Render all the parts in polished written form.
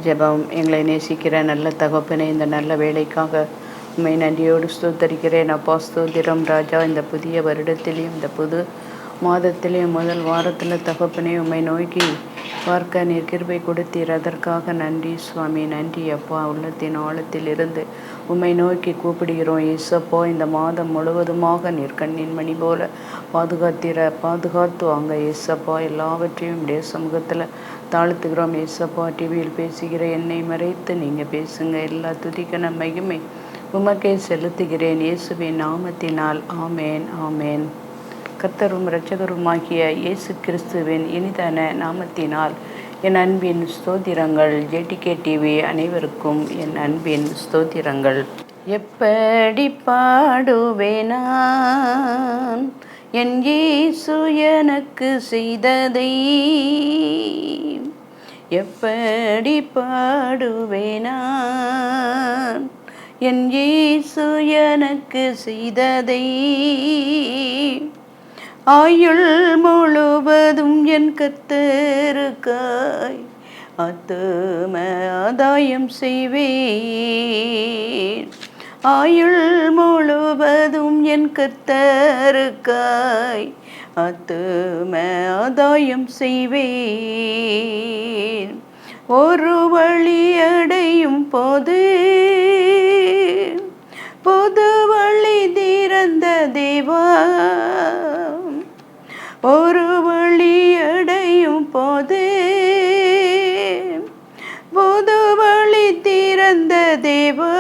ஜெபம். எங்களை நேசிக்கிற நல்ல தகப்பனே, இந்த நல்ல வேலைக்காக உம்மை நன்றியோடு ஸ்தோத்தரிக்கிறேன். அப்பா ஸ்தோத்திரம் ராஜா. இந்த புதிய வருடத்திலையும் இந்த புது மாதத்திலையும் முதல் வாரத்தில் தகப்பனே உம்மை நோக்கி பார்க்க நீர் கிருபை கொடுத்தீர். அதற்காக நன்றி சுவாமி. நன்றி அப்பா. உள்ளத்தின் ஆழத்தில் இருந்து உம்மை நோக்கி கூப்பிடுகிறோம் ஏசப்பா. இந்த மாதம் முழுவதுமாக நீர் கண்ணின் மணி போல பாதுகாத்து வாங்க ஏசப்பா. எல்லாவற்றையும் உடைய சமூகத்தில் தாழ்த்துக்கிறோம் ஏசப்பா. டிவியில் பேசுகிற என்னை மறைத்து நீங்கள் பேசுங்க. எல்லா துதிக்க மகிமை உமக்கே செலுத்துகிறேன் இயேசுவின் நாமத்தினால். ஆமேன் ஆமேன். கர்த்தரும் இரட்சகருமாகிய இயேசு கிறிஸ்துவின் இனிதான நாமத்தினால் என் அன்பின் ஸ்தோத்திரங்கள். ஜேடிகே டிவி அனைவருக்கும் என் அன்பின் ஸ்தோத்திரங்கள். எப்படி பாடுவேனான் என் இயேசு எனக்கு செய்ததை, எப்படி பாடுவேனான் என் இயேசு எனக்கு செய்ததை. ஆயுள் முழுவதும் என் கர்த்தருக்காய் ஆத்தும ஆதாயம் செய்வேன். ஆயுள் முழுவதும் என் கர்த்தருக்காய் ஆத்தும ஆதாயம் செய்வேன். ஒரு வழி அடையும் போது பொது வழி திறந்த தேவா, ஒரு வழி அடையும் போது பொது வழி திறந்த தேவா,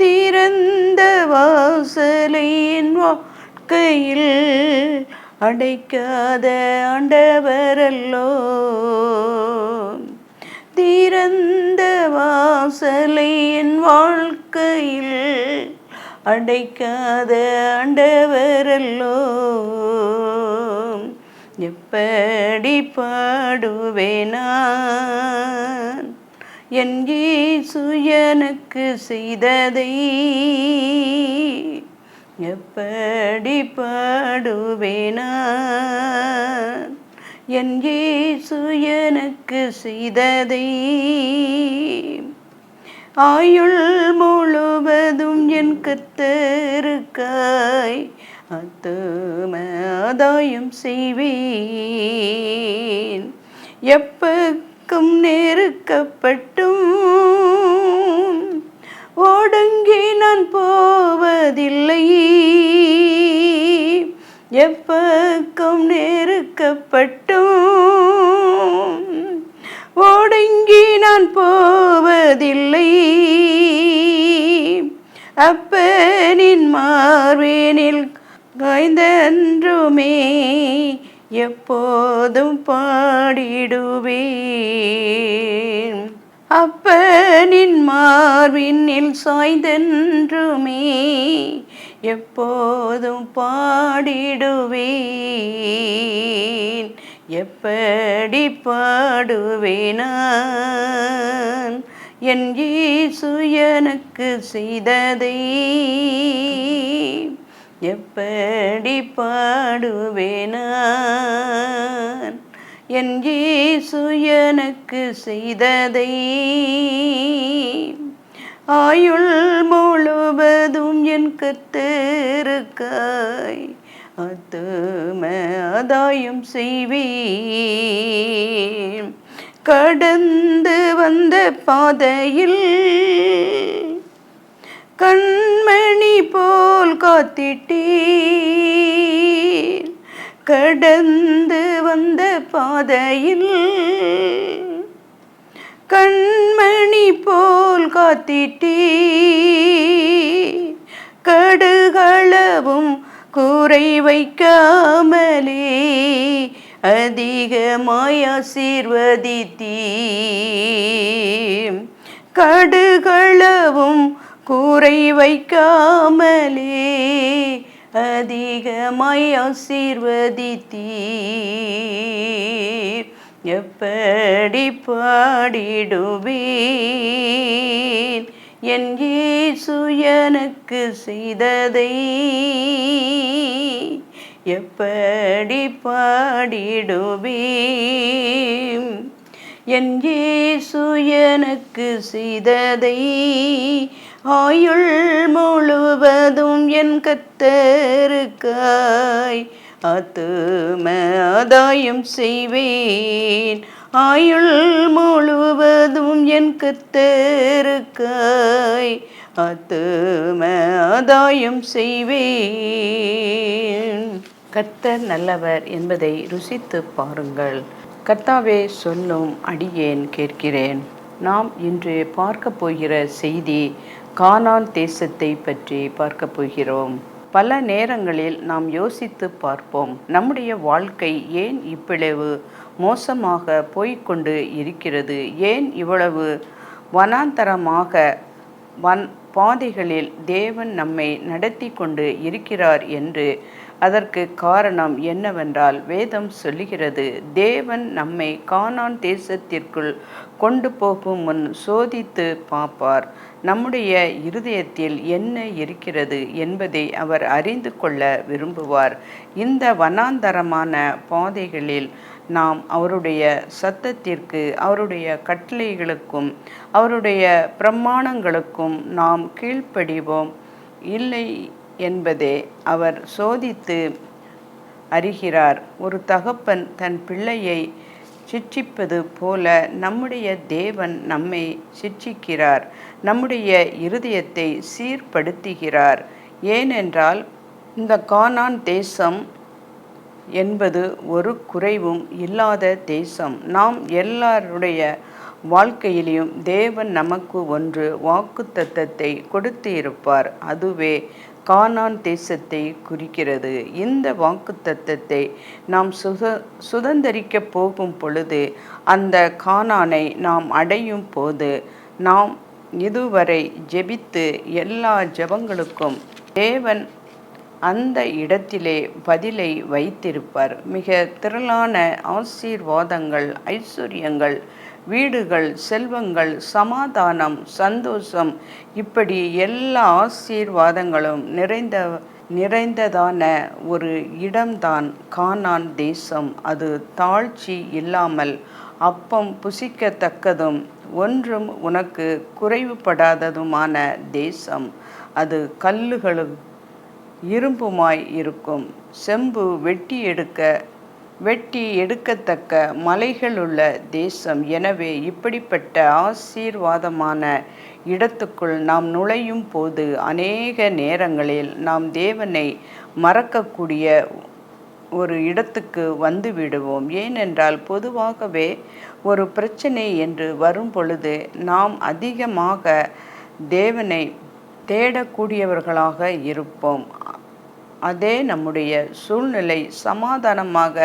திறந்த வாசலை என் வாழ்க்கையில் அடைக்காத ஆண்டவரல்லோ. திறந்த வாசலை என் வாழ்க்கையில் அடைக்காத ஆண்டவரல்லோ. எப்படி பாடுவேனான் என் இயேசு எனக்கு செய்ததை, எப்படி பாடுவேனான் என் இயேசு எனக்கு செய்ததை. ஆயுள் முழுவதும் என் கர்த்தருக்காய் ஆத்தும ஆதாயம் செய்வேன். எப்பக்கம் நெருக்கப்பட்டும் ஓடங்கி நான் போவதில்லை, எப்பக்கம் நெருக்கப்பட்டும் ஓடங்கி நான் போவதில்லை. அப்பனின் மார்பினில் காய்ந்தன்றுமே எப்போதும் பாடிடுவேன். அப்பனின் மார்பினில் சாய்ந்தன்றுமே எப்போதும் பாடிடுவேன். எப்படி பாடுவேனான் என் இயேசு எனக்கு செய்ததை, எப்படி பாடுவேனான் என் இயேசு எனக்கு செய்ததை. ஆயுள் முழுவதும் என் கர்த்தருக்காய் ஆத்தும ஆதாயம் செய்வேன். கடந்து வந்த பாதையில் கண்மணி போல் காத்திட்டீர். கடந்து வந்த பாதையில் கண்மணி போல் காத்திட்டீர். கடுகளவும் கூரை வைக்காமலே அதிகமாய் ஆசீர்வதித்தீர். கடுகளவும் கூரை வைக்காமலே அதிகமாய் ஆசீர்வதித்தீர். எப்படி பாடிடுவேன் என் இயேசு எனக்கு செய்ததை, எப்படி பாடிடுவேன் என் இயேசு எனக்கு செய்ததை ஆயுள் முழுவதும் என் கர்த்தருக்காய் ஆத்தும ஆதாயம் செய்வேன். ஆயுள் முழுவதும் என் கர்த்தருக்காய் ஆத்தும ஆதாயம் செய்வேன். கர்த்தர் நல்லவர் என்பதை ருசித்து பாருங்கள். கர்த்தாவே சொல்லும் அடியேன் கேட்கிறேன். நாம் இன்று பார்க்க போகிற செய்தி கானான் தேசத்தை பற்றி பார்க்க போகிறோம். பல நேரங்களில் நாம் யோசித்து பார்ப்போம், நம்முடைய வாழ்க்கை ஏன் இவ்வளவு மோசமாக போய்கொண்டு இருக்கிறது? ஏன் இவ்வளவு வனாந்தரமாக பாதைகளில் தேவன் நம்மை நடத்தி கொண்டு இருக்கிறார் என்று அதற்கு காரணம் என்னவென்றால், வேதம் சொல்லுகிறது, தேவன் நம்மை கானான் தேசத்திற்குள் கொண்டு போகும் முன் சோதித்து பார்ப்பார். நம்முடைய இருதயத்தில் என்ன இருக்கிறது என்பதை அவர் அறிந்து கொள்ள விரும்புவார். இந்த வனாந்தரமான பாதைகளில் நாம் அவருடைய சத்தத்திற்கு, அவருடைய கட்டளைகளுக்கும், அவருடைய பிரமாணங்களுக்கும் நாம் கீழ்ப்படிவோம் இல்லை என்பதை அவர் சோதித்து அறிகிறார். ஒரு தகப்பன் தன் பிள்ளையை சிட்சிப்பது போல நம்முடைய தேவன் நம்மை சிட்சிக்கிறார், நம்முடைய இருதயத்தை சீர்படுத்துகிறார். ஏனென்றால் இந்த கானான் தேசம் என்பது ஒரு குறைவும் இல்லாத தேசம். நாம் எல்லாருடைய வாழ்க்கையிலையும் தேவன் நமக்கு ஒன்று வாக்குத்தத்தத்தை கொடுத்து இருப்பார். அதுவே கானான் தேசத்தை குறிக்கிறது. இந்த வாக்குத்தத்தத்தை நாம் சுதந்தரிக்க போகும் பொழுது, அந்த கானானை நாம் அடையும் போது, நாம் இதுவரை ஜெபித்து எல்லா ஜெபங்களுக்கும் தேவன் அந்த இடத்திலே பதிலை வைத்திருப்பார். மிக திரளான ஆசீர்வாதங்கள், ஐஸ்வர்யங்கள், வீடுகள், செல்வங்கள், சமாதானம், சந்தோஷம், இப்படி எல்லா ஆசீர்வாதங்களும் நிறைந்ததான ஒரு இடம்தான் கானான் தேசம். அது தாழ்ச்சி இல்லாமல் அப்பம் புசிக்கத்தக்கதும் ஒன்றும் உனக்கு குறைவுபடாததுமான தேசம். அது கல்லுகளும் இரும்புமாய் இருக்கும். செம்பு வெட்டி எடுக்கத்தக்க மலைகளுள்ள தேசம். எனவே இப்படிப்பட்ட ஆசீர்வாதமான இடத்துக்குள் நாம் நுழையும் போது அநேக நேரங்களில் நாம் தேவனை மறக்கக்கூடிய ஒரு இடத்துக்கு வந்து விடுவோம். ஏனென்றால் பொதுவாகவே ஒரு பிரச்சனை என்று வரும் பொழுது நாம் அதிகமாக தேவனை தேடக்கூடியவர்களாக இருப்போம். அதே நம்முடைய சூழ்நிலை சமாதானமாக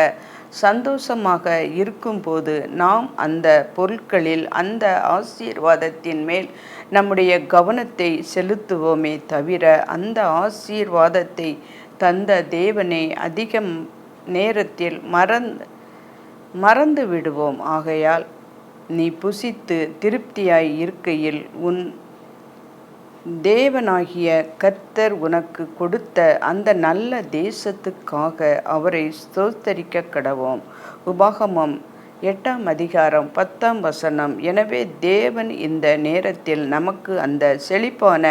சந்தோஷமாக இருக்கும்போது நாம் அந்த பொருட்களில், அந்த ஆசீர்வாதத்தின் மேல் நம்முடைய கவனத்தை செலுத்துவோமே தவிர, அந்த ஆசீர்வாதத்தை தந்த தேவனை அதிகம் நேரத்தில் மறந்து விடுவோம். ஆகையால் நீ புசித்து திருப்தியாய் இருக்கையில் உன் தேவனாகிய கர்த்தர் உனக்கு கொடுத்த அந்த நல்ல தேசத்துக்காக அவரை ஸ்தோத்தரிக்க கடவோம். உபாகமம் 8ஆம் அதிகாரம் 10ஆம் வசனம். எனவே தேவன் இந்த நேரத்தில் நமக்கு அந்த செழிப்பான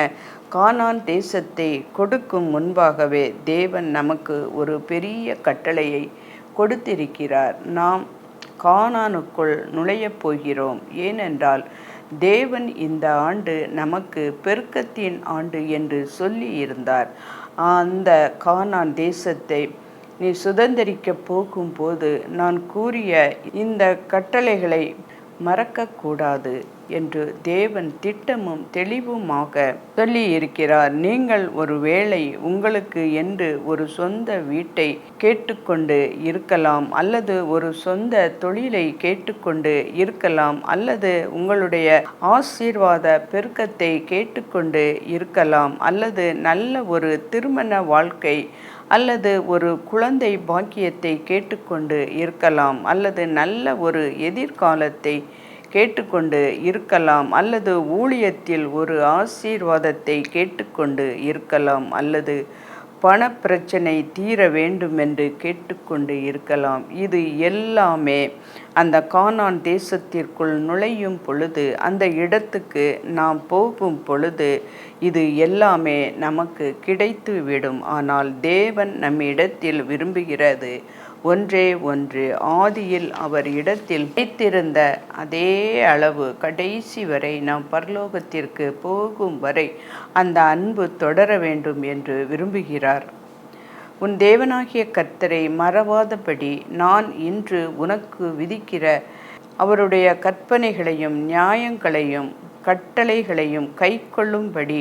கானான் தேசத்தை கொடுக்கும் முன்பாகவே தேவன் நமக்கு ஒரு பெரிய கட்டளையை கொடுத்திருக்கிறார். நாம் கானானுக்குள் நுழையப் போகிறோம். ஏனென்றால் தேவன் இந்த ஆண்டு நமக்கு பெருக்கத்தின் ஆண்டு என்று சொல்லி இருந்தார். அந்த கானான் தேசத்தை நீ சுதந்தரிக்க போகும்போது நான் கூறிய இந்த கட்டளைகளை மறக்கக்கூடாது என்று தேவன் திட்டமும் தெளிவுமாக சொல்லி இருக்கிறார். நீங்கள் ஒருவேளை உங்களுக்கு என்று ஒரு சொந்த வீட்டை கேட்டுக்கொண்டு இருக்கலாம், அல்லது ஒரு சொந்த தொழிலை கேட்டுக்கொண்டு இருக்கலாம், அல்லது உங்களுடைய ஆசீர்வாத பெருக்கத்தை கேட்டுக்கொண்டு இருக்கலாம், அல்லது நல்ல ஒரு திருமண வாழ்க்கை அல்லது ஒரு குழந்தை பாக்கியத்தை கேட்டுக்கொண்டு இருக்கலாம், அல்லது நல்ல ஒரு எதிர்காலத்தை கேட்டுக்கொண்டு இருக்கலாம், அல்லது ஊழியத்தில் ஒரு ஆசீர்வாதத்தை கேட்டுக்கொண்டு இருக்கலாம், அல்லது பணப்பிரச்சனை தீர வேண்டுமென்று கேட்டுக்கொண்டு இருக்கலாம். இது எல்லாமே அந்த கானான் தேசத்திற்குள் நுழையும் பொழுது, அந்த இடத்துக்கு நாம் போகும் பொழுது இது எல்லாமே நமக்கு கிடைத்துவிடும். ஆனால் தேவன் நம்மிடத்தில் விரும்புகிறது ஒன்றே ஒன்று, ஆதியில் அவர் இடத்தில் வைத்திருந்த அதே அளவு கடைசி வரை நாம் பரலோகத்திற்கு போகும் வரை அந்த அன்பு தொடர வேண்டும் என்று விரும்புகிறார். உன் தேவனாகிய கர்த்தரை மறவாதபடி நான் இன்று உனக்கு விதிக்கிற அவருடைய கற்பனைகளையும் நியாயங்களையும் கட்டளைகளையும் கைக்கொள்ளும்படி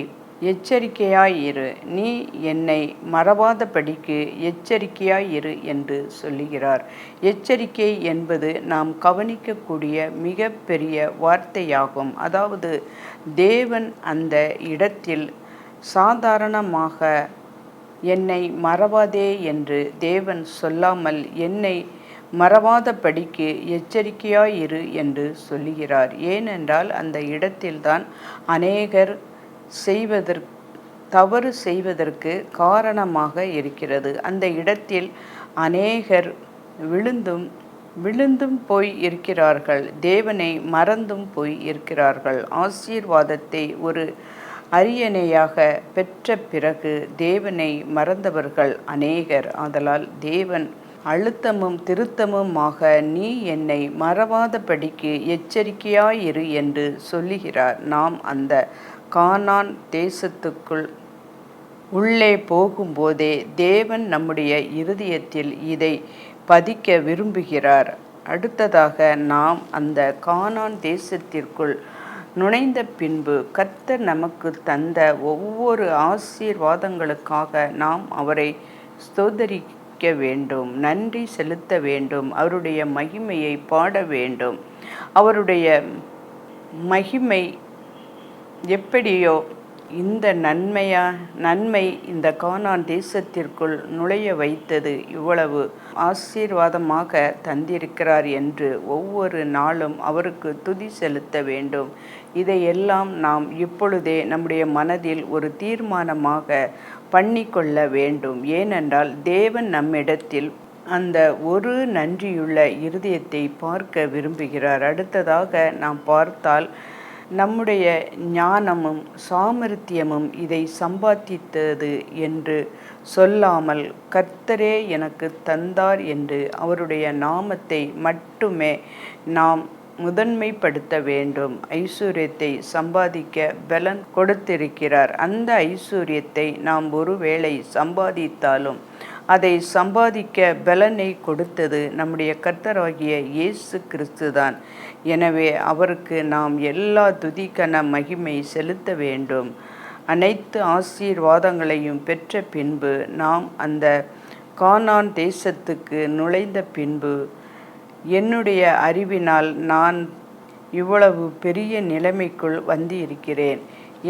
எச்சரிக்கையாயிரு. நீ என்னை மறவாதபடிக்கு எச்சரிக்கையாயிரு என்று சொல்லுகிறார். எச்சரிக்கை என்பது நாம் கவனிக்கக்கூடிய மிக பெரிய வார்த்தையாகும். அதாவது தேவன் அந்த இடத்தில் சாதாரணமாக என்னை மறவாதே என்று தேவன் சொல்லாமல் என்னை மறவாதபடிக்கு எச்சரிக்கையாயிரு என்று சொல்லுகிறார். ஏனென்றால் அந்த இடத்தில்தான் அநேகர் தவறு செய்வதற்கு காரணமாக இருக்கிறது. அந்த இடத்தில் அநேகர் விழுந்தும் போய் இருக்கிறார்கள், தேவனை மறந்தும் போய் இருக்கிறார்கள். ஆசீர்வாதத்தை ஒரு அரியணையாக பெற்ற பிறகு தேவனை மறந்தவர்கள் அநேகர். ஆதலால் தேவன் அழுத்தமும் திருத்தமுமாக நீ என்னை மறவாதபடிக்கு எச்சரிக்கையாயிரு என்று சொல்லுகிறார். நாம் அந்த கானான் தேசத்துக்குள் உள்ளே போகும்போதே தேவன் நம்முடைய இருதயத்தில் இதை பதிக்க விரும்புகிறார். அடுத்ததாக நாம் அந்த கானான் தேசத்திற்குள் நுழைந்த பின்பு கர்த்தர் நமக்கு தந்த ஒவ்வொரு ஆசீர்வாதங்களுக்காக நாம் அவரை ஸ்தோத்தரிக்க வேண்டும், நன்றி செலுத்த வேண்டும், அவருடைய மகிமையை பாட வேண்டும். அவருடைய மகிமை எப்படியோ இந்த நன்மை இந்த கானான் தேசத்திற்குள் நுழைய வைத்தது. இவ்வளவு ஆசீர்வாதமாக தந்திருக்கிறார் என்று ஒவ்வொரு நாளும் அவருக்கு துதி செலுத்த வேண்டும். இதையெல்லாம் நாம் இப்பொழுதே நம்முடைய மனதில் ஒரு தீர்மானமாக பண்ணிக்கொள்ள வேண்டும். ஏனென்றால் தேவன் நம்மிடத்தில் அந்த ஒரு நன்றியுள்ள இருதயத்தை பார்க்க விரும்புகிறார். அடுத்ததாக நாம் பார்த்தால் நம்முடைய ஞானமும் சாமர்த்தியமும் இதை சம்பாதித்தது என்று சொல்லாமல் கர்த்தரே எனக்கு தந்தார் என்று அவருடைய நாமத்தை மட்டுமே நாம் முதன்மைப்படுத்த வேண்டும். ஐஸ்வர்யத்தை சம்பாதிக்க பலன் கொடுத்திருக்கிறார். அந்த ஐஸ்வர்யத்தை நாம் ஒருவேளை சம்பாதித்தாலும் அதை சம்பாதிக்க பலனை கொடுத்தது நம்முடைய கர்த்தராகிய இயேசு கிறிஸ்துதான். எனவே அவருக்கு நாம் எல்லா துதிக்கன மகிமை செலுத்த வேண்டும். அனைத்து ஆசீர்வாதங்களையும் பெற்ற பின்பு நாம் அந்த கானான் தேசத்துக்கு நுழைந்த பின்பு என்னுடைய அறிவினால் நான் இவ்வளவு பெரிய நிலைமைக்குள் வந்து இருக்கிறேன்,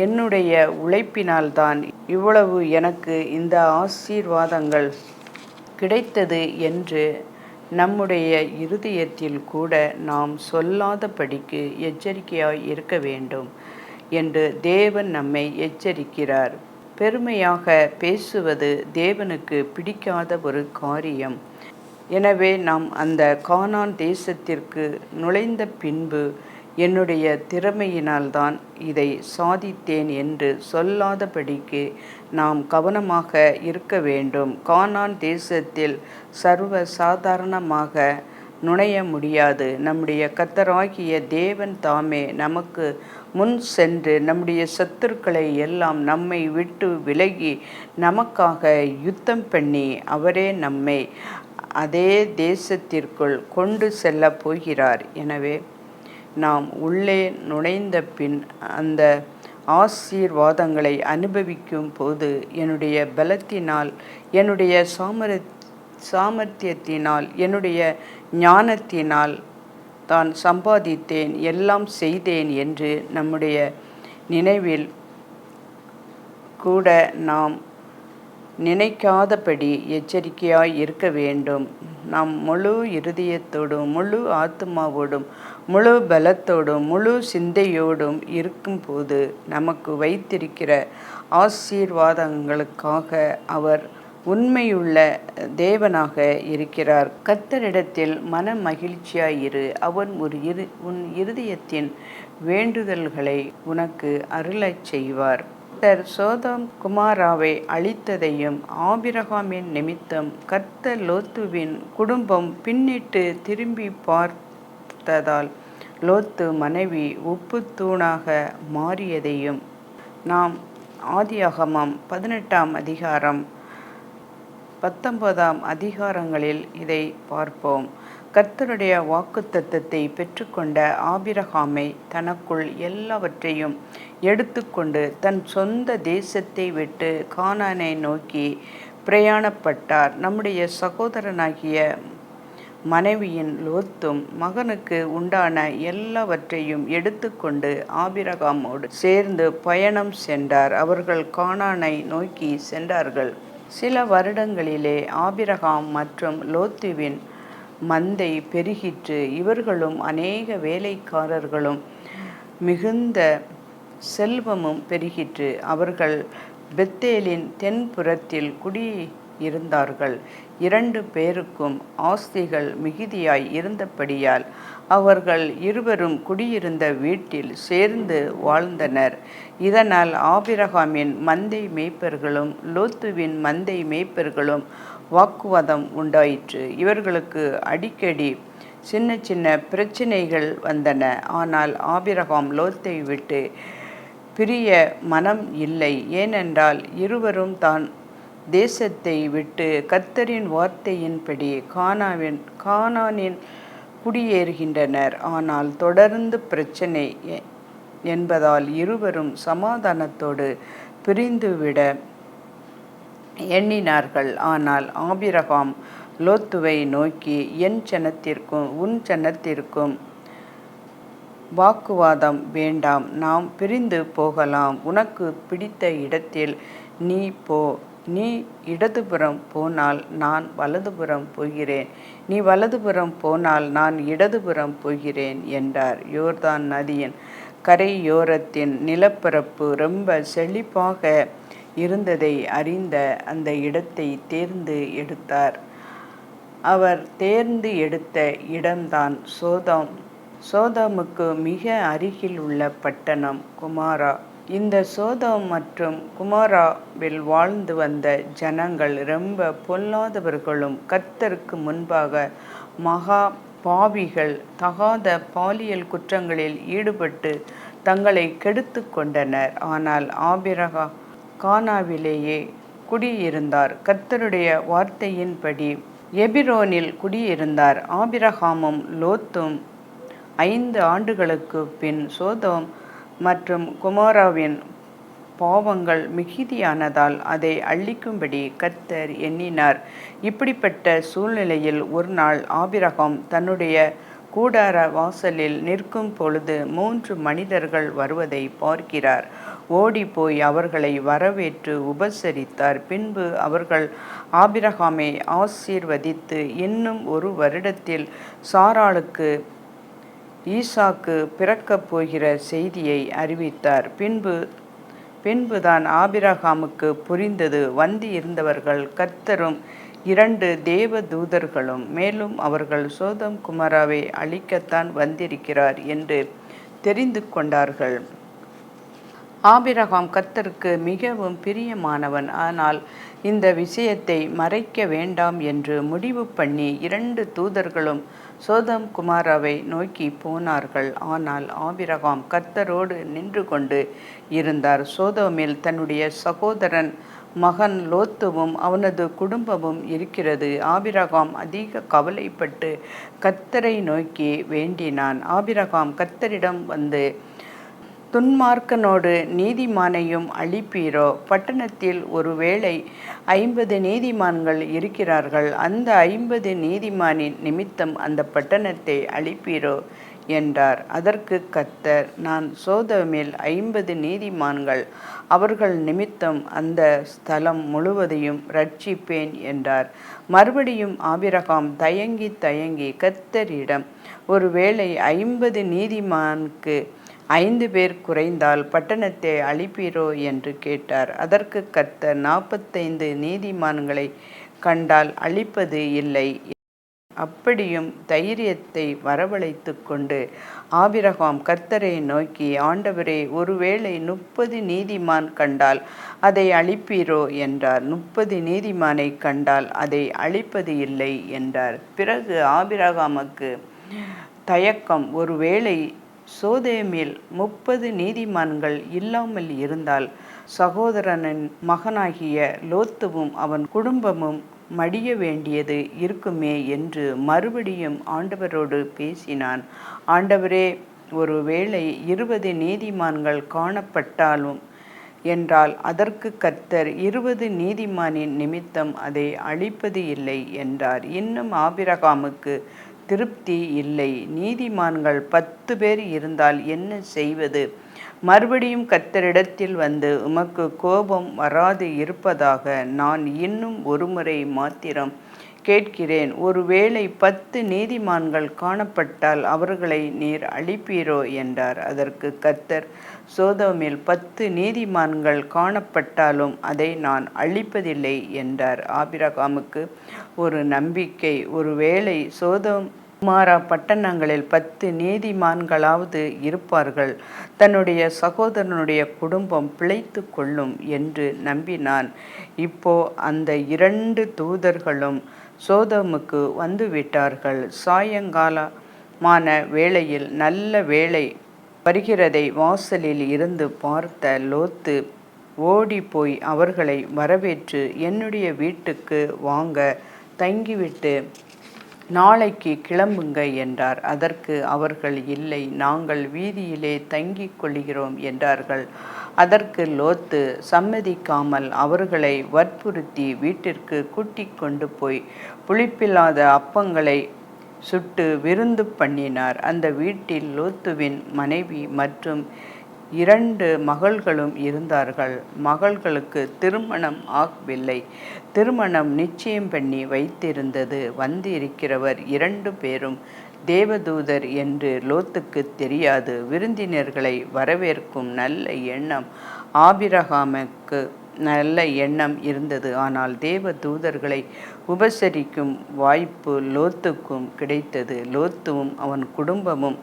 என்னுடைய உழைப்பினால்தான் இவ்வளவு எனக்கு இந்த ஆசீர்வாதங்கள் கிடைத்தது என்று நம்முடைய இருதயத்தில் கூட நாம் சொல்லாதபடிக்கு எச்சரிக்கையாய் இருக்க வேண்டும் என்று தேவன் நம்மை எச்சரிக்கிறார். பெருமையாக பேசுவது தேவனுக்கு பிடிக்காத ஒரு காரியம். எனவே நாம் அந்த கானான் தேசத்திற்கு நுழைந்த பின்பு என்னுடைய திறமையினால்தான் இதை சாதித்தேன் என்று சொல்லாதபடிக்கு நாம் கவனமாக இருக்க வேண்டும். கானான் தேசத்தில் சர்வ சாதாரணமாக நுழைய முடியாது. நம்முடைய கர்த்தராகிய தேவன் தாமே நமக்கு முன் சென்று நம்முடைய சத்துருக்களை எல்லாம் நம்மை விட்டு விலகி நமக்காக யுத்தம் பண்ணி அவரே நம்மை அதே தேசத்திற்குள் கொண்டு செல்ல போகிறார். எனவே நாம் உள்ளே நுழைந்த பின் அந்த ஆசீர்வாதங்களை அனுபவிக்கும் போது என்னுடைய பலத்தினால், என்னுடைய சாமர்த்தியத்தினால், என்னுடைய ஞானத்தினால் தான் சம்பாதித்தேன், எல்லாம் செய்தேன் என்று நம்முடைய நினைவில் கூட நாம் நினைக்காதபடி எச்சரிக்கையாய் இருக்க வேண்டும். நாம் முழு இருதயத்தோடும் முழு ஆத்மாவோடும் முழு பலத்தோடும் முழு சிந்தையோடும் இருக்கும்போது நமக்கு வைத்திருக்கிற ஆசீர்வாதங்களுக்காக அவர் உண்மையுள்ள தேவனாக இருக்கிறார். கர்த்தரிடத்தில் மன மகிழ்ச்சியாயிரு. அவன் உன் இருதயத்தின் வேண்டுதல்களை உனக்கு அருளச் செய்வார். கர்த்தர் சோதோம் குமாராவை அழித்ததையும் ஆபிரகாமின் நிமித்தம் கர்த்தர் லோத்துவின் குடும்பம் பின்னிட்டு திரும்பி பார்த்ததால் லோத்து மனைவி உப்பு தூணாக மாறியதையும் நாம் ஆதியாகமம் 18ஆம் அதிகாரம் 19ஆம் அதிகாரங்களில் இதை பார்ப்போம். கர்த்தருடைய வாக்குத்தத்தத்தை பெற்றுக்கொண்ட ஆபிரகாமை தனக்குள் எல்லாவற்றையும் எடுத்துக்கொண்டு தன் சொந்த தேசத்தை விட்டு கானானை நோக்கி பிரயாணப்பட்டார். நம்முடைய சகோதரனாகிய மனைவியின் லோத்தும் மகனுக்கு உண்டான எல்லாவற்றையும் எடுத்துக்கொண்டு ஆபிரகாமோடு சேர்ந்து பயணம் சென்றார். அவர்கள் கானானை நோக்கி சென்றார்கள். சில வருடங்களிலே ஆபிரகாம் மற்றும் லோத்துவின் மந்தை பெருகிற்று. இவர்களும் அநேக வேலைக்காரர்களும் மிகுந்த செல்வமும் பெருகிற்று. அவர்கள் பெத்தேலின் தென்புறத்தில் குடியிருந்தார்கள். 2 பேருக்கும் ஆஸ்திகள் மிகுதியாய் இருந்தபடியால் அவர்கள் இருவரும் குடியிருந்த வீட்டில் சேர்ந்து வாழ்ந்தனர். இதனால் ஆபிரகாமின் மந்தை மேய்ப்பர்களும் லோத்துவின் மந்தை மேய்ப்பர்களும் வாக்குவாதம் உண்டாயிற்று. இவர்களுக்கு அடிக்கடி சின்ன சின்ன பிரச்சனைகள் வந்தன. ஆனால் ஆபிரகாம் லோத்தை விட்டு பிரிய மனம் இல்லை. ஏனென்றால் இருவரும் தான் தேசத்தை விட்டு கர்த்தரின் வார்த்தையின்படி கானானில் குடியேறுகின்றனர். ஆனால் தொடர்ந்து பிரச்சனை என்பதால் இருவரும் சமாதானத்தோடு பிரிந்துவிட எண்ணினார்கள். ஆனால் ஆபிரகாம் லோத்துவை நோக்கி, என் ஜனத்திற்கும் உன் ஜனத்திற்கும் வாக்குவாதம் வேண்டாம். நாம் பிரிந்து போகலாம். உனக்கு பிடித்த இடத்தில் நீ போ. நீ இடதுபுறம் போனால் நான் வலதுபுறம் போகிறேன். நீ வலதுபுறம் போனால் நான் இடதுபுறம் போகிறேன் என்றார். யோர்தான் நதியின் கரையோரத்தின் நிலப்பரப்பு ரொம்ப செழிப்பாக இருந்ததை அறிந்த அந்த இடத்தை தேர்ந்து எடுத்தார். அவர் தேர்ந்து எடுத்த இடம்தான் சோதோம். சோதோமுக்கு மிக அருகில் உள்ள பட்டணம் குமாரா. இந்த சோதோம் மற்றும் குமாராவில் வாழ்ந்து வந்த ஜனங்கள் ரொம்ப பொல்லாதவர்களும் கர்த்தருக்கு முன்பாக மகா பாவிகள், தகாத பாலியல் குற்றங்களில் ஈடுபட்டு தங்களை கெடுத்து கொண்டனர். ஆனால் ஆபிரகாம் கானாவிலேயே குடியிருந்தார். கர்த்தருடைய வார்த்தையின்படி எபிரோனில் குடியிருந்தார். ஆபிரகாமும் லோத்தும் 5 ஆண்டுகளுக்கு பின் சோதோம் மற்றும் குமாராவின் பாவங்கள் மிகுதியானதால் அதை அழிக்கும்படி கர்த்தர் எண்ணினார். இப்படிப்பட்ட சூழ்நிலையில் ஒரு நாள் ஆபிரகாம் தன்னுடைய கூடார வாசலில் நிற்கும் பொழுது 3 மனிதர்கள் வருவதை பார்க்கிறார். ஓடிப்போய் அவர்களை வரவேற்று உபசரித்தார். பின்பு அவர்கள் ஆபிரகாமை ஆசீர்வதித்து இன்னும் 1 வருடத்தில் சாராளுக்கு ஈசாக்கு பிறக்கப் போகிற செய்தியை அறிவித்தார். பின்புதான் ஆபிரகாமுக்கு புரிந்தது, வந்து இருந்தவர்கள் கர்த்தரும் 2 தேவ தூதர்களும், மேலும் அவர்கள் சோதோம் குமாராவை அழிக்கத்தான் வந்திருக்கிறார் என்று தெரிந்து கொண்டார்கள். ஆபிரகாம் கர்த்தருக்கு மிகவும் பிரியமானவன். ஆனால் இந்த விஷயத்தை மறைக்க வேண்டாம் என்று முடிவு பண்ணி 2 தூதர்களும் சோதோம் குமாராவை நோக்கி போனார்கள். ஆனால் ஆபிரகாம் கர்த்தரோடு நின்று கொண்டு இருந்தார். சோதோமில் தன்னுடைய சகோதரன் மகன் லோத்துவும் அவனது குடும்பமும் இருக்கிறது. ஆபிரகாம் அதிக கவலைப்பட்டு கர்த்தரை நோக்கி வேண்டினான். ஆபிரகாம் கர்த்தரிடம் வந்து, துன்மார்க்கனோடு நீதிமானையும் அழிப்பீரோ? பட்டணத்தில் ஒருவேளை 50 நீதிமான்கள் இருக்கிறார்கள். அந்த 50 நீதிமானின் நிமித்தம் அந்த பட்டணத்தை அழிப்பீரோ என்றார். அதற்கு கர்த்தர், நான் சோதோமில் 50 நீதிமான்கள், அவர்கள் நிமித்தம் அந்த ஸ்தலம் முழுவதையும் இரட்சிப்பேன் என்றார். மறுபடியும் ஆபிரகாம் தயங்கி தயங்கி கர்த்தரிடம், ஒருவேளை 50 நீதிமானுக்கு 5 பேர் குறைந்தால் பட்டணத்தை அழிப்பீரோ என்று கேட்டார். அதற்கு கர்த்தர், 45 நீதிமான்களை கண்டால் அழிப்பது இல்லை. அப்படியும் தைரியத்தை வரவழைத்து கொண்டு ஆபிரகாம் கர்த்தரை நோக்கி, ஆண்டவரே, ஒருவேளை 30 நீதிமான் கண்டால் அதை அழிப்பீரோ என்றார். 30 நீதிமானை கண்டால் அதை அழிப்பது இல்லை என்றார். பிறகு ஆபிரகாமுக்கு தயக்கம், ஒருவேளை சோதோமில் 30 நீதிமான்கள் இல்லாமல் இருந்தால் சகோதரனின் மகனாகிய லோத்துவும் அவன் குடும்பமும் மடிய வேண்டியது இருக்குமே என்று மறுபடியும் ஆண்டவரோடு பேசினான். ஆண்டவரே, ஒருவேளை 20 நீதிமான்கள் காணப்பட்டாலும் என்றால் அதற்கு கர்த்தர் 20 நீதிமானின் நிமித்தம் அதை அழிப்பது இல்லை என்றார். இன்னும் ஆபிரகாமுக்கு திருப்தி இல்லை. நீதிமான்கள் 10 பேர் இருந்தால் என்ன செய்வது? மறுபடியும் கர்த்தரிடத்தில் வந்து, உமக்கு கோபம் வராது இருப்பதாக நான் இன்னும் ஒருமுறை மாத்திரம் கேட்கிறேன். ஒருவேளை 10 நீதிமான்கள் காணப்பட்டால் அவர்களை நீர் அழிப்பீரோ என்றார். அதற்கு கர்த்தர், சோதோமில் 10 நீதிமான்கள் காணப்பட்டாலும் அதை நான் அழிப்பதில்லை என்றார். ஆபிரகாமுக்கு ஒரு நம்பிக்கை, ஒருவேளை சோதோம் குமாரா பட்டணங்களில் 10 நீதிமான்களாவது இருப்பார்கள், தன்னுடைய சகோதரனுடைய குடும்பம் பிழைத்து கொள்ளும் என்று நம்பினான். இப்போ அந்த 2 தூதர்களும் சோதோமுக்கு வந்துவிட்டார்கள். சாயங்காலமான வேளையில் நல்ல வேளை வருகிறதை வாசலில் இருந்து பார்த்த லோத்து ஓடி போய் அவர்களை வரவேற்று, என்னுடைய வீட்டுக்கு வாங்க, தங்கிவிட்டு நாளைக்கு கிளம்புங்க என்றார். அதற்கு அவர்கள், இல்லை, நாங்கள் வீதியிலே தங்கிக் கொள்கிறோம் என்றார்கள். அதற்கு லோத்து சம்மதிக்காமல் அவர்களை வற்புறுத்தி வீட்டிற்கு கூட்டிக் கொண்டு போய் புளிப்பில்லாத அப்பங்களை சுட்டு விருந்து பண்ணினார். அந்த வீட்டில் லோத்துவின் மனைவி மற்றும் 2 மகள்களும் இருந்தார்கள். மகள்களுக்கு திருமணம் ஆகவில்லை. திருமணம் நிச்சயம் பண்ணி வைத்திருந்தது. வந்திருக்கிறவர் 2 பேரும் தேவதூதர் என்று லோத்துக்கு தெரியாது. விருந்தினர்களை வரவேற்கும் நல்ல எண்ணம் ஆபிரகாமுக்கு நல்ல எண்ணம் இருந்தது. ஆனால் தேவதூதர்களை உபசரிக்கும் வாய்ப்பு லோத்துக்கும் கிடைத்தது. லோத்துவும் அவன் குடும்பமும்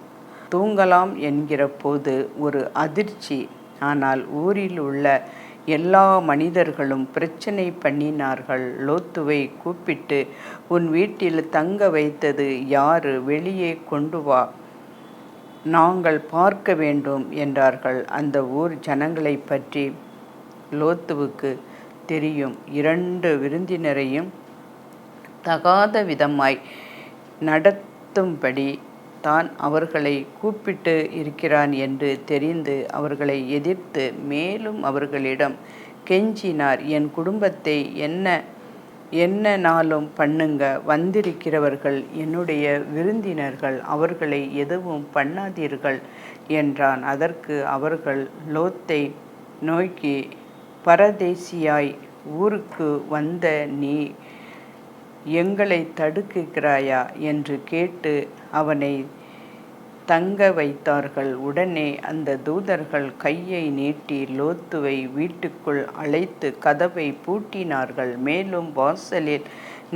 தூங்கலாம் என்கிற போது ஒரு அதிர்ச்சி. ஆனால் ஊரில் உள்ள எல்லா மனிதர்களும் பிரச்சனை பண்ணினார்கள். லோத்துவை கூப்பிட்டு, உன் வீட்டில் தங்க வைத்தது யாரு? வெளியே கொண்டு வா, நாங்கள் பார்க்க வேண்டும் என்றார்கள். அந்த ஊர் ஜனங்களை பற்றி லோத்துவுக்கு தெரியும். 2 விருந்தினரையும் தகாத விதமாய் நடத்தும்படி தான் அவர்களை கூப்பிட்டு இருக்கிறான் என்று தெரிந்து அவர்களை எதிர்த்து மேலும் அவர்களிடம் கெஞ்சினார். என் குடும்பத்தை என்ன நாளும் பண்ணுங்க, வந்திருக்கிறவர்கள் என்னுடைய விருந்தினர்கள், அவர்களை எதுவும் பண்ணாதீர்கள் என்றான். அதற்கு அவர்கள் லோத்தை நோக்கி, பரதேசியாய் ஊருக்கு வந்த நீ எங்களை தடுக்கிறாயா என்று கேட்டு அவனை தங்க வைத்தார்கள். உடனே அந்த தூதர்கள் கையை நீட்டி லோத்துவை வீட்டுக்குள் அழைத்து கதவை பூட்டினார்கள். மேலும் வாசலில்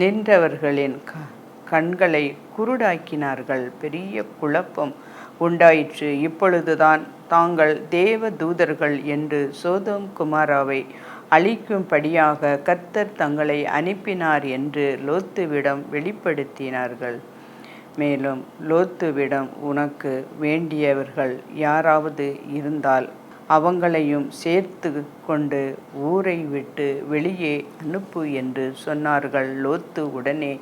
நின்றவர்களின் கண்களை குருடாக்கினார்கள். பெரிய குழப்பம் உண்டாயிற்று. இப்பொழுதுதான் தாங்கள் தேவ தூதர்கள் என்று சோதோம் குமாராவை அழிக்கும்படியாக கர்த்தர் தங்களை அனுப்பினார் என்று லோத்துவிடம் வெளிப்படுத்தினார்கள். மேலும் லோத்துவிடம், உனக்கு வேண்டியவர்கள் யாராவது இருந்தால் அவங்களையும் சேர்த்து கொண்டு ஊரை விட்டு வெளியே அனுப்பு என்று சொன்னார்கள். லோத்து உடனே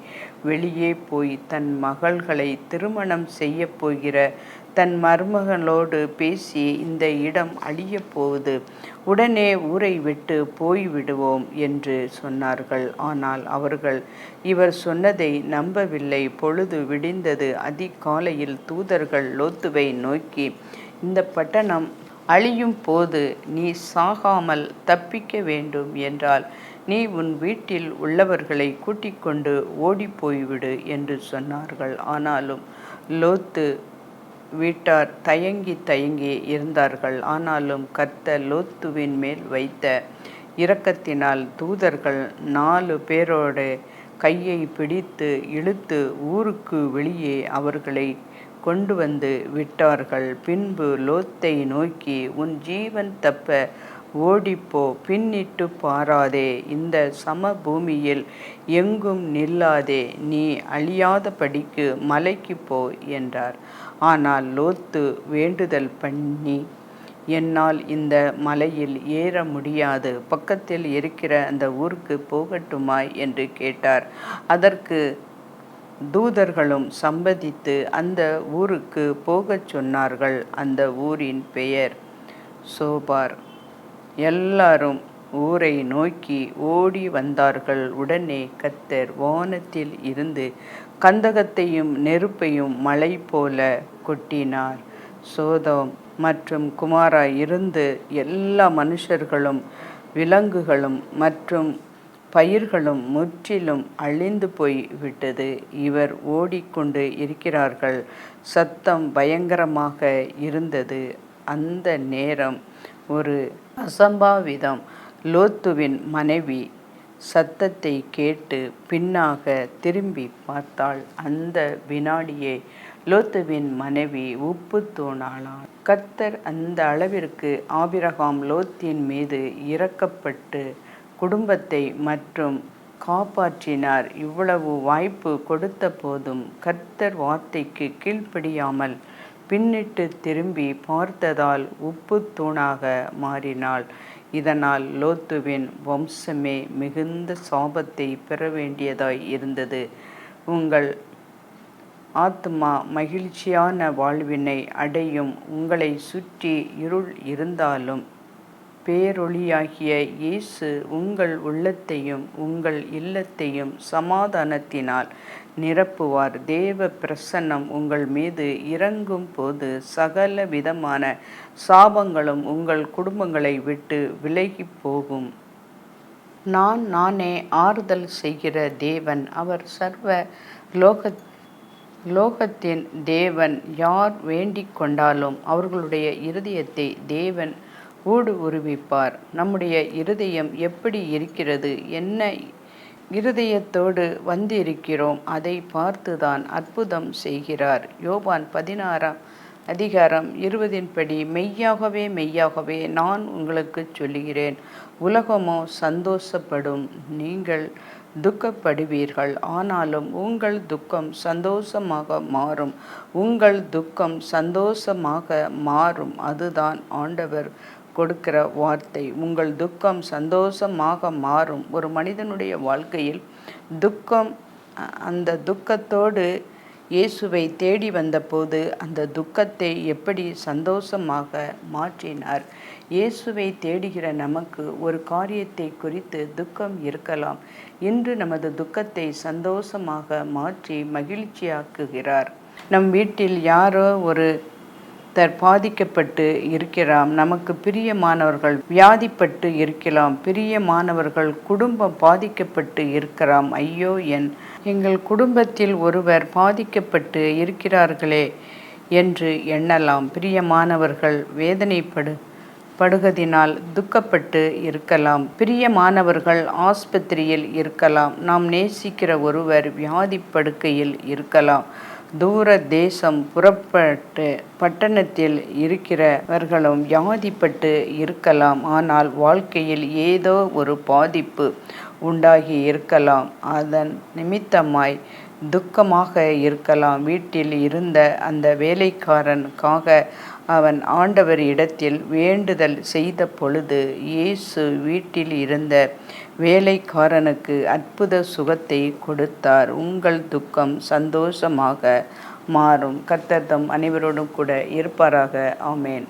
வெளியே போய் தன் மகள்களை திருமணம் செய்ய போகிற தன் மருமகளோடு பேசி, இந்த இடம் அழியப் போவது, உடனே ஊரை விட்டு போய்விடுவோம் என்று சொன்னார்கள். ஆனால் அவர்கள் இவர் சொன்னதை நம்பவில்லை. பொழுது விடிந்தது. அதிகாலையில் தூதர்கள் லோத்துவை நோக்கி, இந்த பட்டணம் அழியும் போது நீ சாகாமல் தப்பிக்க வேண்டும் என்றால் நீ உன் வீட்டில் உள்ளவர்களை கூட்டிக் கொண்டு ஓடிப்போய்விடு என்று சொன்னார்கள். ஆனாலும் லோத்து வீட்டார் தயங்கி இருந்தார்கள். ஆனாலும் கர்த்தர் லோத்துவின் மேல் வைத்த இரக்கத்தினால் தூதர்கள் 4 பேரோட கையை பிடித்து இழுத்து ஊருக்கு வெளியே அவர்களை கொண்டு வந்து விட்டார்கள். பின்பு லோத்தை நோக்கி, உன் ஜீவன் தப்ப ஓடிப்போ, பின்னிட்டு பாராதே, இந்த சமபூமியில் எங்கும் நில்லாதே, நீ அழியாதபடிக்கு மலைக்கு போ என்றார். ஆனால் லோத்து வேண்டுதல் பண்ணி, என்னால் இந்த மலையில் ஏற முடியாது, பக்கத்தில் இருக்கிற அந்த ஊருக்கு போகட்டுமா என்று கேட்டார். அதற்கு தூதர்களும் சம்மதித்து அந்த ஊருக்கு போகச் சொன்னார்கள். அந்த ஊரின் பெயர் சோபார். எல்லாரும் ஊரை நோக்கி ஓடி வந்தார்கள். உடனே கர்த்தர் வானத்தில் இருந்து கந்தகத்தையும் நெருப்பையும் மழை போல கொட்டினார். சோதோம் மற்றும் குமாரா இருந்து எல்லா மனுஷர்களும் விலங்குகளும் மற்றும் பயிர்களும் முற்றிலும் அழிந்து போய் விட்டது. இவர் ஓடிக்கொண்டு இருக்கிறார்கள். சத்தம் பயங்கரமாக இருந்தது. அந்த நேரம் ஒரு அசம்பாவிதம். லோத்துவின் மனைவி சத்தத்தை கேட்டு பின்னாக திரும்பி பார்த்தாள். அந்த வினாடியே லோத்துவின் மனைவி உப்பு தூணாளாள். கர்த்தர் அந்த அளவிற்கு ஆபிரகாம் லோத்தின் மீது இரக்கப்பட்டு குடும்பத்தை மற்றும் காப்பாற்றினார். இவ்வளவு வாய்ப்பு கொடுத்த போதும் கர்த்தர் வார்த்தைக்கு கீழ்ப்படியாமல் பின்னிட்டு திரும்பி பார்த்ததால் உப்பு தூணாக மாறினாள். இதனால் லோத்துவின் வம்சமே மிகுந்த சாபத்தை பெற வேண்டியதாய் இருந்தது. உங்கள் ஆத்மா மகிழ்ச்சியான வாழ்வினை அடையும். உங்களை சுற்றி இருள் இருந்தாலும் பேரொளியாகிய இயேசு உங்கள் உள்ளத்தையும் உங்கள் இல்லத்தையும் சமாதானத்தினால் நிரப்புவார். தேவ பிரசன்னம் உங்கள் மீது இறங்கும் போது சகல விதமான சாபங்களும் உங்கள் குடும்பங்களை விட்டு விலகி போகும். நானே ஆறுதல் செய்கிற தேவன். அவர் சர்வ லோகத்தின் தேவன். யார் வேண்டிக் கொண்டாலும் அவர்களுடைய இருதயத்தை தேவன் ஊடுருவிப்பார். நம்முடைய இருதயம் எப்படி இருக்கிறது, என்ன இருதயத்தோடு வந்திருக்கிறோம், அதை பார்த்துதான் அற்புதம் செய்கிறார். யோவான் 16ஆம் அதிகாரம் 20 படி, மெய்யாகவே மெய்யாகவே நான் உங்களுக்கு சொல்லுகிறேன், உலகமோ சந்தோஷப்படும், நீங்கள் துக்கப்படுவீர்கள், ஆனாலும் உங்கள் துக்கம் சந்தோஷமாக மாறும். உங்கள் துக்கம் சந்தோஷமாக மாறும். அதுதான் ஆண்டவர் கொடுக்கிற வார்த்தை. உங்கள் துக்கம் சந்தோஷமாக மாறும். ஒரு மனிதனுடைய வாழ்க்கையில் துக்கம், அந்த துக்கத்தோடு இயேசுவை தேடி வந்தபோது அந்த துக்கத்தை எப்படி சந்தோஷமாக மாற்றினார். இயேசுவை தேடுகிற நமக்கு ஒரு காரியத்தை குறித்து துக்கம் இருக்கலாம். இன்று நமது துக்கத்தை சந்தோஷமாக மாற்றி மகிழ்ச்சியாக்குகிறார். நம் வீட்டில் யாரோ ஒரு பாதிக்கப்பட்டு இருக்கிறாம். நமக்கு பிரியமானவர்கள் வியாதிப்பட்டு இருக்கலாம். பிரியமானவர்கள் குடும்பம் பாதிக்கப்பட்டு இருக்கலாம். ஐயோ, எங்கள் குடும்பத்தில் ஒருவர் பாதிக்கப்பட்டு இருக்கிறார்களே என்று எண்ணலாம். பிரியமானவர்கள் வேதனைப்படுவதினால் துக்கப்பட்டு இருக்கலாம். பிரியமானவர்கள் ஆஸ்பத்திரியில் இருக்கலாம். நாம் நேசிக்கிற ஒருவர் வியாதி படுக்கையில் இருக்கலாம். தூர தேசம் புறப்பட்டு பட்டணத்தில் இருக்கிறவர்களும் வியாதிப்பட்டு இருக்கலாம். ஆனால் வாழ்க்கையில் ஏதோ ஒரு பாதிப்பு உண்டாகி இருக்கலாம். அதன் நிமித்தமாய் துக்கமாக இருக்கலாம். வீட்டில் இருந்த அந்த வேலைக்காரனுக்காக அவன் ஆண்டவர் இடத்தில் வேண்டுதல் செய்த பொழுது இயேசு வீட்டில் இருந்த வேலைக்காரனுக்கு அற்புத சுகத்தை கொடுத்தார். உங்கள் துக்கம் சந்தோஷமாக மாறும். கர்த்தர் தம் அனைவரோடும் கூட இருப்பாராக. ஆமேன்.